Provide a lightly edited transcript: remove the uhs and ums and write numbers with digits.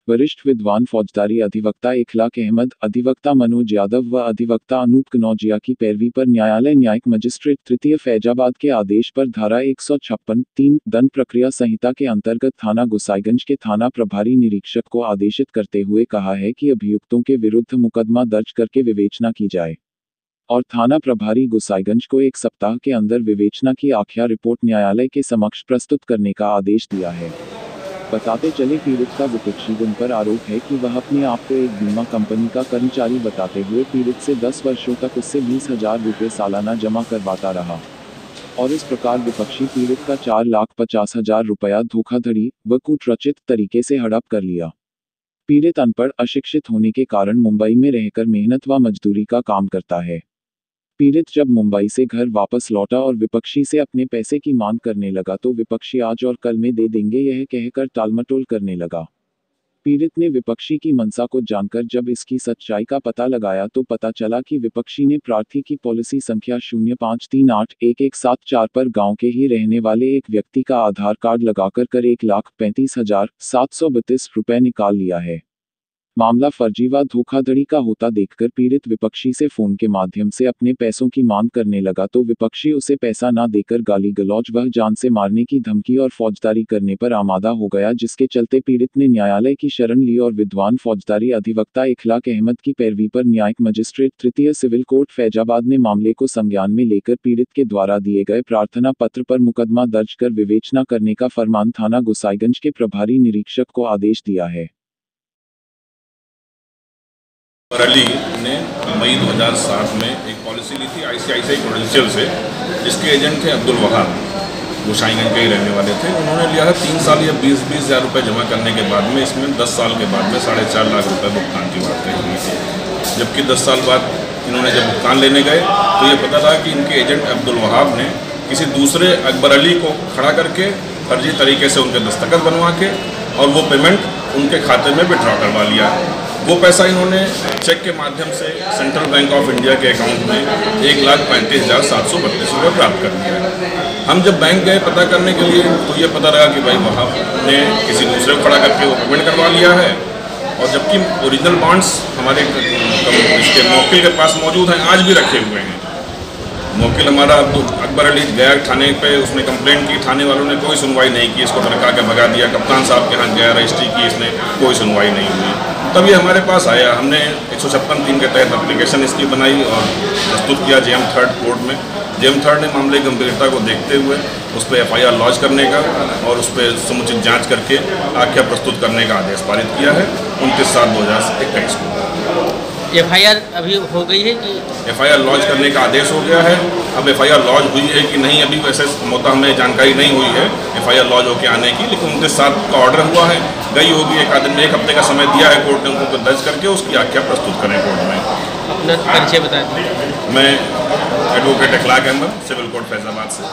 वरिष्ठ विद्वान फौजदारी अधिवक्ता इखलाक अहमद, अधिवक्ता मनोज यादव व अधिवक्ता अनूप कनौजिया की पैरवी पर न्यायालय न्यायिक मजिस्ट्रेट तृतीय फैजाबाद के आदेश पर धारा 156(3) दंड प्रक्रिया संहिता के अंतर्गत थाना गोसाईगंज के थाना प्रभारी निरीक्षक को आदेशित करते हुए कहा है कि अभियुक्तों के विरुद्ध मुकदमा दर्ज करके विवेचना की जाए और थाना प्रभारी गोसाईगंज को 1 सप्ताह के अंदर विवेचना की आख्या रिपोर्ट न्यायालय के समक्ष प्रस्तुत करने का आदेश दिया है। बताते चले पीड़ित का विपक्षी गुण पर आरोप है कि वह अपने आप को एक बीमा कंपनी का कर्मचारी बताते हुए पीड़ित से 10 वर्षों तक उससे 20,000 रुपये सालाना जमा करवाता रहा और इस प्रकार विपक्षी पीड़ित का 4,50,000 रुपया धोखाधड़ी व कूटरचित तरीके से हड़प कर लिया। पीड़ित अनपढ़ अशिक्षित होने के कारण मुंबई में रहकर मेहनत व मजदूरी का काम करता है। पीड़ित जब मुंबई से घर वापस लौटा और विपक्षी से अपने पैसे की मांग करने लगा तो विपक्षी आज और कल में दे देंगे यह कहकर टालमटोल करने लगा। पीड़ित ने विपक्षी की मंशा को जानकर जब इसकी सच्चाई का पता लगाया तो पता चला कि विपक्षी ने प्रार्थी की पॉलिसी संख्या 05381174 पर गांव के ही रहने वाले एक व्यक्ति का आधार कार्ड लगाकर 1,35,732 रुपये निकाल लिया है। मामला फर्जी व धोखाधड़ी का होता देखकर पीड़ित विपक्षी से फोन के माध्यम से अपने पैसों की मांग करने लगा तो विपक्षी उसे पैसा ना देकर गाली गलौज व जान से मारने की धमकी और फौजदारी करने पर आमादा हो गया, जिसके चलते पीड़ित ने न्यायालय की शरण ली और विद्वान फौजदारी अधिवक्ता इखलाक अहमद की पैरवी पर न्यायिक मजिस्ट्रेट तृतीय सिविल कोर्ट फैजाबाद ने मामले को संज्ञान में लेकर पीड़ित के द्वारा दिए गए प्रार्थना पत्र पर मुकदमा दर्ज कर विवेचना करने का फरमान थाना गोसाईगंज के प्रभारी निरीक्षक को आदेश दिया है। अली ने मई 2007 में एक पॉलिसी ली थी ICICI प्रूडेंशियल से, जिसके एजेंट थे अब्दुल वहाब, गोसाईगंज के ही रहने वाले थे। उन्होंने लिया है 3 साल या 20-20 हज़ार रुपये जमा करने के बाद में इसमें 10 साल के बाद में 4.5 लाख रुपये भुगतान की बात कही हुई थी। जबकि 10 साल बाद इन्होंने जब भुगतान लेने गए तो ये पता लगा कि इनके एजेंट अब्दुल वहाब ने किसी दूसरे अकबर अली को खड़ा करके फर्जी तरीके से उनके दस्तखत बनवा के और वो पेमेंट उनके खाते में विड्रॉ करवा लिया। वो पैसा इन्होंने चेक के माध्यम से सेंट्रल बैंक ऑफ इंडिया के अकाउंट में 1,35,732 रुपये प्राप्त कर लिया। हम जब बैंक गए पता करने के लिए तो ये पता लगा कि भाई वहाँ ने किसी दूसरे को खड़ा करके वो पेमेंट करवा लिया है, और जबकि ओरिजिनल बॉन्ड्स हमारे इसके मौकिल के पास मौजूद हैं, आज भी रखे हुए हैं। मौकिल हमारा अकबर अली गया थाने पे, उसने कंप्लेंट की, थाने वालों ने कोई सुनवाई नहीं की, इसको धड़का के भगा दिया। कप्तान साहब के यहाँ गया, रजिस्ट्री की, इसने कोई सुनवाई नहीं हुई। तब ये हमारे पास आया, हमने 156(3) के तहत एप्लीकेशन इसकी बनाई और प्रस्तुत किया JM 3 कोर्ट में। JM 3 ने मामले की गंभीरता को देखते हुए उस पर FIR लॉन्च करने का और उस पर समुचित जाँच करके आख्या प्रस्तुत करने का आदेश पारित किया है 29/7/2021 को। FIR अभी हो गई है कि FIR लॉन्च करने का आदेश हो गया है। अब FIR लॉन्च हुई है कि नहीं अभी वैसे मोता हमें जानकारी नहीं हुई है FIR लॉन्च होकर आने की, लेकिन 29/7 का ऑर्डर हुआ है, गई होगी। एक हफ्ते का समय दिया है कोर्ट ने उनको दर्ज करके उसकी आख्या प्रस्तुत करें कोर्ट में। अपना परिचय बता दीजिए। मैं एडवोकेट इखलाक अहमद, सिविल कोर्ट फैजाबाद से।